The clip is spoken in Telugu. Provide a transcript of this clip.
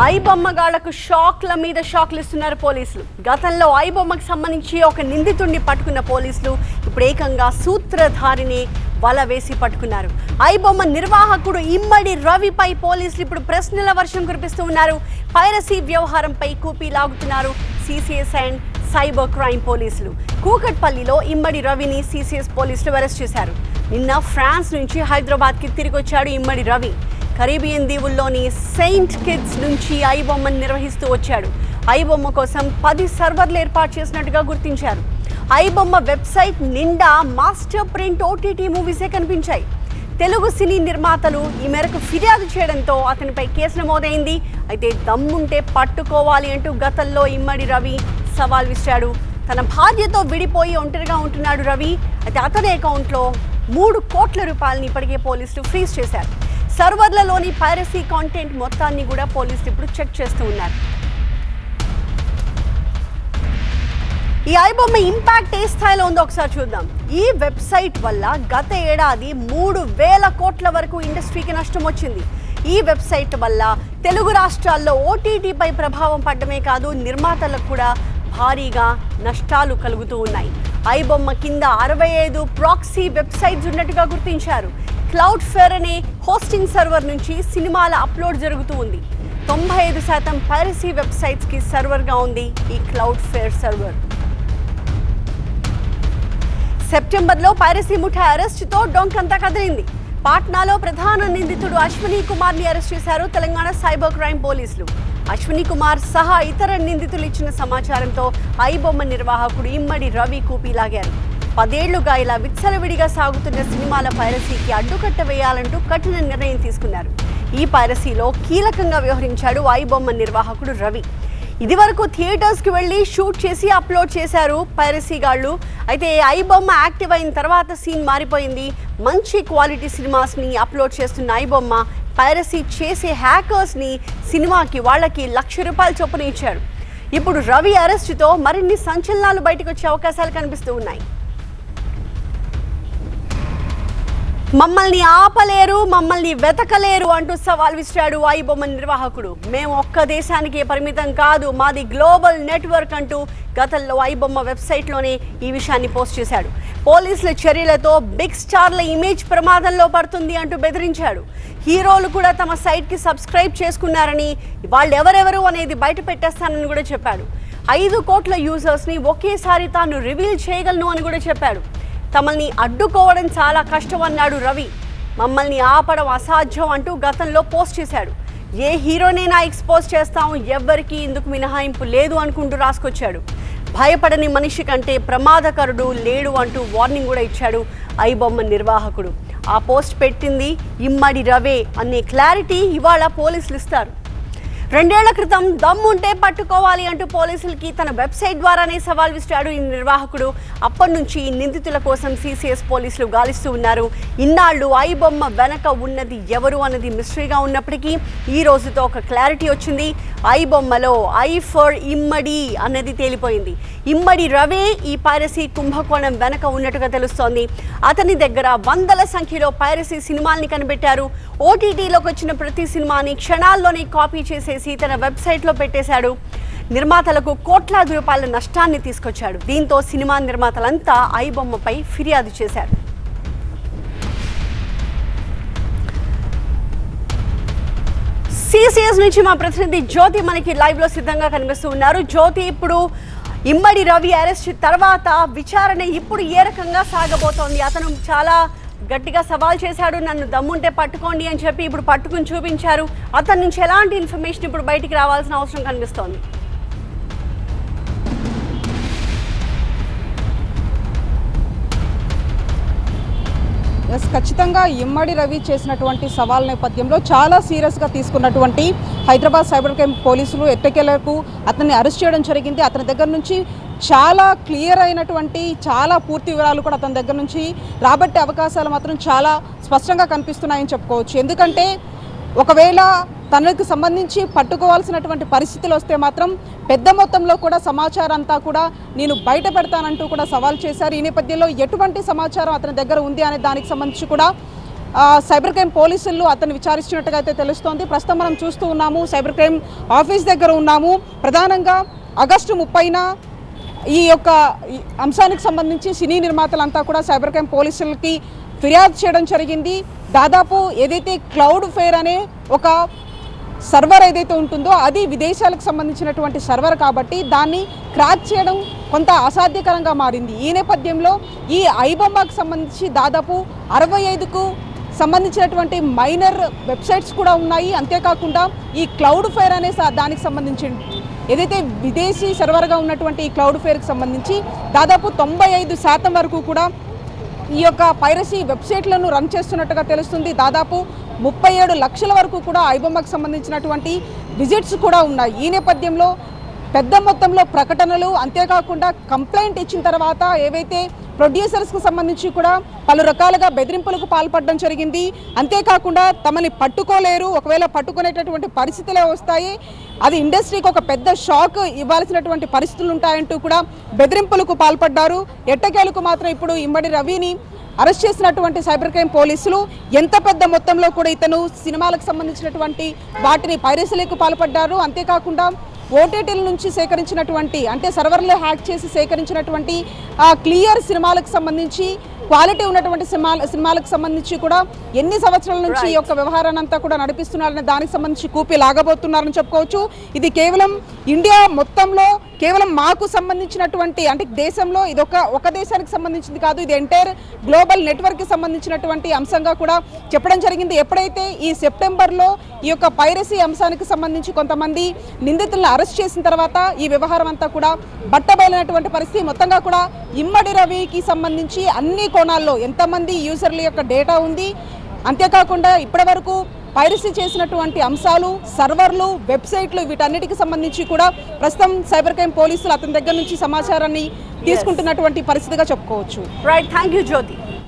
ఐబొమ్మగాళ్లకు షాక్ల మీద షాక్లు ఇస్తున్నారు పోలీసులు. గతంలో ఐబొమ్మకు సంబంధించి ఒక నిందితుడిని పట్టుకున్న పోలీసులు ఇప్పుడు ఏకంగా సూత్రధారిని వల వేసి పట్టుకున్నారు. ఐబొమ్మ నిర్వాహకుడు ఇమ్మడి రవిపై పోలీసులు ఇప్పుడు ప్రశ్నల వర్షం కురిపిస్తూ ఉన్నారు. పైరసీ వ్యవహారంపై కూపీ లాగుతున్నారు సిసిఎస్ అండ్ సైబర్ క్రైమ్ పోలీసులు. కూకట్పల్లిలో ఇమ్మడి రవిని సిసిఎస్ పోలీసులు అరెస్ట్ చేశారు. నిన్న ఫ్రాన్స్ నుంచి హైదరాబాద్కి తిరిగి వచ్చాడు ఇమ్మడి రవి. కరీబియన్ దీవుల్లోని సెయింట్ కిట్స్ నుంచి ఐబొమ్మను నిర్వహిస్తూ వచ్చాడు. ఐబొమ్మ కోసం 10 సర్వర్లు ఏర్పాటు చేసినట్టుగా గుర్తించారు. ఐబొమ్మ వెబ్సైట్ నిండా మాస్టర్ ప్రింట్ ఓటీటీ మూవీసే కనిపించాయి. తెలుగు సినీ నిర్మాతలు ఈ మేరకు ఫిర్యాదు చేయడంతో అతనిపై కేసు నమోదైంది. అయితే దమ్ముంటే పట్టుకోవాలి అంటూ గతంలో ఇమ్మడి రవి సవాల్ విసిరాడు. తన భార్యతో విడిపోయి ఒంటరిగా ఉంటున్నాడు రవి. అయితే అతని అకౌంట్లో 3 కోట్ల రూపాయలని ఇప్పటికే పోలీసులు ఫ్రీజ్ చేశారు. సర్వర్లలోని పైరసీ కాంటెంట్ మొత్తాన్ని కూడా పోలీసులు ఇప్పుడు చెక్ చేస్తూ ఉన్నారు. ఈ ఐబొమ్మ ఇంపాక్ట్ ఏ స్థాయిలో ఉందో ఒకసారి చూద్దాం. ఈ వెబ్సైట్ వల్ల గత ఏడాది 3,000 కోట్ల వరకు ఇండస్ట్రీకి నష్టం వచ్చింది. ఈ వెబ్సైట్ వల్ల తెలుగు రాష్ట్రాల్లో ఓటీటీపై ప్రభావం పడడమే కాదు, నిర్మాతలకు కూడా భారీగా నష్టాలు కలుగుతూ ఉన్నాయి. ఐబొమ్మ కింద 65 ప్రాక్సీ వెబ్సైట్స్ ఉన్నట్టుగా గుర్తించారు. క్లౌడ్ ఫేర్ అనే హోస్టింగ్ సర్వర్ నుంచి సినిమాల అప్లోడ్ జరుగుతూ ఉంది. 95% పైరసీ వెబ్సైట్స్కి సర్వర్గా ఉంది ఈ క్లౌడ్ ఫేర్ సర్వర్. సెప్టెంబర్లో పైరసీ ముఠా అరెస్టుతో డొంకంతా కదిలింది. పాట్నాలో ప్రధాన నిందితుడు అశ్విని కుమార్ని అరెస్ట్ చేశారు తెలంగాణ సైబర్ క్రైమ్ పోలీసులు. అశ్విని కుమార్ సహా ఇతర నిందితులు ఇచ్చిన సమాచారంతో ఐబొమ్మ నిర్వాహకుడు ఇమ్మడి రవి కూపీలాగారు. 10 ఏళ్లుగా ఇలా విచ్చలవిడిగా సాగుతున్న సినిమాల పైరసీకి అడ్డుకట్ట వేయాలంటూ కఠిన నిర్ణయం తీసుకున్నారు. ఈ పైరసీలో కీలకంగా వ్యవహరించాడు ఐబొమ్మ నిర్వాహకుడు రవి. ఇదివరకు థియేటర్స్కి వెళ్ళి షూట్ చేసి అప్లోడ్ చేశారు పైరసీగాళ్లు. అయితే ఐబొమ్మ యాక్టివ్ అయిన తర్వాత సీన్ మారిపోయింది. మంచి క్వాలిటీ సినిమాస్ని అప్లోడ్ చేస్తున్న ఐబొమ్మ పైరసీ చేసే హ్యాకర్స్ని సినిమాకి వాళ్ళకి ₹1,00,000 చొప్పున ఇచ్చాడు. ఇప్పుడు రవి అరెస్టుతో మరిన్ని సంచలనాలు బయటకు వచ్చే అవకాశాలు కనిపిస్తూ ఉన్నాయి. మమ్మల్ని ఆపలేరు, మమ్మల్ని వెతకలేరు అంటూ సవాల్ విసిరాడు ఐబొమ్మ నిర్వాహకుడు. మేము ఒక్క దేశానికి పరిమితం కాదు, మాది గ్లోబల్ నెట్వర్క్ అంటూ గతంలో ఐబొమ్మ వెబ్సైట్లోనే ఈ విషయాన్ని పోస్ట్ చేశాడు. పోలీసుల చర్యలతో బిగ్ స్టార్ల ఇమేజ్ ప్రమాదంలో పడుతుంది అంటూ బెదిరించాడు. హీరోలు కూడా తమ సైట్కి సబ్స్క్రైబ్ చేసుకున్నారని, వాళ్ళు ఎవరెవరు అనేది బయట పెట్టేస్తానని కూడా చెప్పాడు. 5 కోట్ల యూజర్స్ని ఒకేసారి తాను రివీల్ చేయగలను అని కూడా చెప్పాడు. తమల్ని అడ్డుకోవడం చాలా కష్టం అన్నాడు రవి. మమ్మల్ని ఆపడం అసాధ్యం అంటూ గతంలో పోస్ట్ చేశాడు. ఏ హీరోనైనా ఎక్స్పోజ్ చేస్తాం, ఎవ్వరికీ ఇందుకు మినహాయింపు లేదు అనుకుంటూ రాసుకొచ్చాడు. భయపడని మనిషి కంటే ప్రమాదకరుడు లేడు అంటూ వార్నింగ్ కూడా ఇచ్చాడు ఐబొమ్మ నిర్వాహకుడు. ఆ పోస్ట్ పెట్టింది ఇమ్మడి రవే అనే క్లారిటీ ఇవాళ పోలీసులు ఇస్తారు. 2 ఏళ్ల క్రితం దమ్ముంటే పట్టుకోవాలి అంటూ పోలీసులకి తన వెబ్సైట్ ద్వారానే సవాల్ విసిరాడు ఈ నిర్వాహకుడు. అప్పటి నుంచి నిందితుల కోసం సిసిఎస్ పోలీసులు గాలిస్తూ ఉన్నారు. ఇన్నాళ్ళు ఐబొమ్మ వెనక ఉన్నది ఎవరు అన్నది మిస్టరీగా ఉన్నప్పటికీ ఈ రోజుతో ఒక క్లారిటీ వచ్చింది. ఐబొమ్మలో ఐ ఫర్ ఇమ్మడి అన్నది తేలిపోయింది. ఇమ్మడి రవే ఈ పైరసీ కుంభకోణం వెనక ఉన్నట్టుగా తెలుస్తోంది. అతని దగ్గర వందల సంఖ్యలో పైరసీ సినిమాల్ని కనిపెట్టారు. ఓటీటీలోకి వచ్చిన ప్రతి సినిమాని క్షణాల్లోనే కాపీ చేసేసి తన వెబ్సైట్లో పెట్టేశాడు. నిర్మాతలకు కోట్లాది రూపాయల నష్టాన్ని తీసుకొచ్చాడు. దీంతో సినిమా నిర్మాతలంతా ఐబొమ్మపై ఫిర్యాదు చేశారు. సిసిఎస్ నుంచి మా ప్రతినిధి జ్యోతి మనకి లైవ్ లో సిద్ధంగా కనిపిస్తూ ఉన్నారు. జ్యోతి, ఇప్పుడు ఇమ్మడి రవి అరెస్ట్ తర్వాత విచారణ ఇప్పుడు ఏ రకంగా సాగబోతోంది? అతను చాలా గట్టిగా సవాల్ చేశాడు, నన్ను దమ్ముంటే పట్టుకోండి అని చెప్పి ఇప్పుడు పట్టుకుని చూపించారు. అతని నుంచి ఎలాంటి ఇన్ఫర్మేషన్ ఇప్పుడు బయటికి రావాల్సిన అవసరం కనిపిస్తోంది? ఖచ్చితంగా ఇమ్మడి రవి చేసినటువంటి సవాల్ నేపథ్యంలో చాలా సీరియస్గా తీసుకున్నటువంటి హైదరాబాద్ సైబర్ క్రైమ్ పోలీసులు ఎట్టకేలకు అతన్ని అరెస్ట్ చేయడం జరిగింది. అతని దగ్గర నుంచి చాలా క్లియర్ అయినటువంటి చాలా పూర్తి వివరాలు కూడా అతని దగ్గర నుంచి రాబట్టే అవకాశాలు మాత్రం చాలా స్పష్టంగా కనిపిస్తున్నాయని చెప్పుకోవచ్చు. ఎందుకంటే ఒకవేళ తనకు సంబంధించి పట్టుకోవాల్సినటువంటి పరిస్థితులు వస్తే మాత్రం పెద్ద మొత్తంలో కూడా సమాచారం అంతా కూడా నేను బయట పెడతానంటూ కూడా సవాల్ చేశారు. ఈ నేపథ్యంలో ఎటువంటి సమాచారం అతని దగ్గర ఉంది అనే దానికి సంబంధించి కూడా సైబర్ క్రైమ్ పోలీసులు అతన్ని విచారిస్తున్నట్టుగా అయితే తెలుస్తోంది. ప్రస్తుతం మనం చూస్తూ ఉన్నాము, సైబర్ క్రైమ్ ఆఫీస్ దగ్గర ఉన్నాము. ప్రధానంగా ఆగస్టు 30న ఈ యొక్క అంశానికి సంబంధించి సినీ నిర్మాతలంతా కూడా సైబర్ క్రైమ్ పోలీసులకి ఫిర్యాదు చేయడం జరిగింది. దాదాపు ఏదైతే క్లౌడ్ ఫేర్ అనే ఒక సర్వర్ ఏదైతే ఉంటుందో అది విదేశాలకు సంబంధించినటువంటి సర్వర్ కాబట్టి దాన్ని క్రాక్ చేయడం కొంత అసాధ్యకరంగా మారింది. ఈ నేపథ్యంలో ఈ ఐబొమ్మకు సంబంధించి దాదాపు 65కు సంబంధించినటువంటి మైనర్ వెబ్సైట్స్ కూడా ఉన్నాయి. అంతేకాకుండా ఈ క్లౌడ్ ఫేర్ అనే దానికి సంబంధించి ఏదైతే విదేశీ సర్వర్గా ఉన్నటువంటి ఈ క్లౌడ్ ఫేర్కి సంబంధించి దాదాపు 95% వరకు కూడా ఈ యొక్క పైరసీ వెబ్సైట్లను రన్ చేస్తున్నట్టుగా తెలుస్తుంది. దాదాపు 37 లక్షల వరకు కూడా ఐబొమ్మకు సంబంధించినటువంటి విజిట్స్ కూడా ఉన్నాయి. ఈ నేపథ్యంలో పెద్ద మొత్తంలో ప్రకటనలు, అంతేకాకుండా కంప్లైంట్ ఇచ్చిన తర్వాత ఏవైతే ప్రొడ్యూసర్స్కి సంబంధించి కూడా పలు రకాలుగా బెదిరింపులకు పాల్పడడం జరిగింది. అంతేకాకుండా తమని పట్టుకోలేరు, ఒకవేళ పట్టుకునేటటువంటి పరిస్థితులే వస్తాయి, అది ఇండస్ట్రీకి ఒక పెద్ద షాక్ ఇవ్వాల్సినటువంటి పరిస్థితులు ఉంటాయంటూ కూడా బెదిరింపులకు పాల్పడ్డారు. ఎట్టకేలకు మాత్రం ఇప్పుడు ఇమ్మడి రవిని అరెస్ట్ చేసినటువంటి సైబర్ క్రైమ్ పోలీసులు ఎంత పెద్ద మొత్తంలో కూడా ఇతను సినిమాలకు సంబంధించినటువంటి వాటిని పైరసీలకు పాల్పడ్డారు. అంతేకాకుండా ఓటీటీల నుంచి సేకరించినటువంటి అంటే సర్వర్లో హ్యాక్ చేసి సేకరించినటువంటి క్లియర్ సినిమాలకు సంబంధించి క్వాలిటీ ఉన్నటువంటి సినిమాలకు సంబంధించి కూడా ఎన్ని సంవత్సరాల నుంచి ఈ యొక్క వ్యవహారాన్ని అంతా కూడా నడిపిస్తున్నారనే దానికి సంబంధించి కూపి లాగబోతున్నారని చెప్పుకోవచ్చు. ఇది కేవలం ఇండియా మొత్తంలో కేవలం మాకు సంబంధించినటువంటి అంటే దేశంలో ఇది ఒక దేశానికి సంబంధించింది కాదు, ఇది ఎంటైర్ గ్లోబల్ నెట్వర్క్కి సంబంధించినటువంటి అంశంగా కూడా చెప్పడం జరిగింది. ఎప్పుడైతే ఈ సెప్టెంబర్లో ఈ యొక్క పైరసీ అంశానికి సంబంధించి కొంతమంది నిందితులను అరెస్ట్ చేసిన తర్వాత ఈ వ్యవహారం అంతా కూడా బట్టబయలైనటువంటి పరిస్థితి. మొత్తంగా కూడా ఇమ్మడి రవికి సంబంధించి అన్ని కోణాల్లో ఎంతమంది యూజర్ల యొక్క డేటా ఉంది, అంతేకాకుండా ఇప్పటి వరకు పైరసీ చేసినటువంటి అంశాలు, సర్వర్లు, వెబ్సైట్లు వీటన్నిటికి సంబంధించి కూడా ప్రస్తుతం సైబర్ క్రైమ్ పోలీసులు అతని దగ్గర నుంచి సమాచారాన్ని తీసుకుంటున్నటువంటి పరిస్థితిగా చెప్పుకోవచ్చు. Right, thank you Jyothi.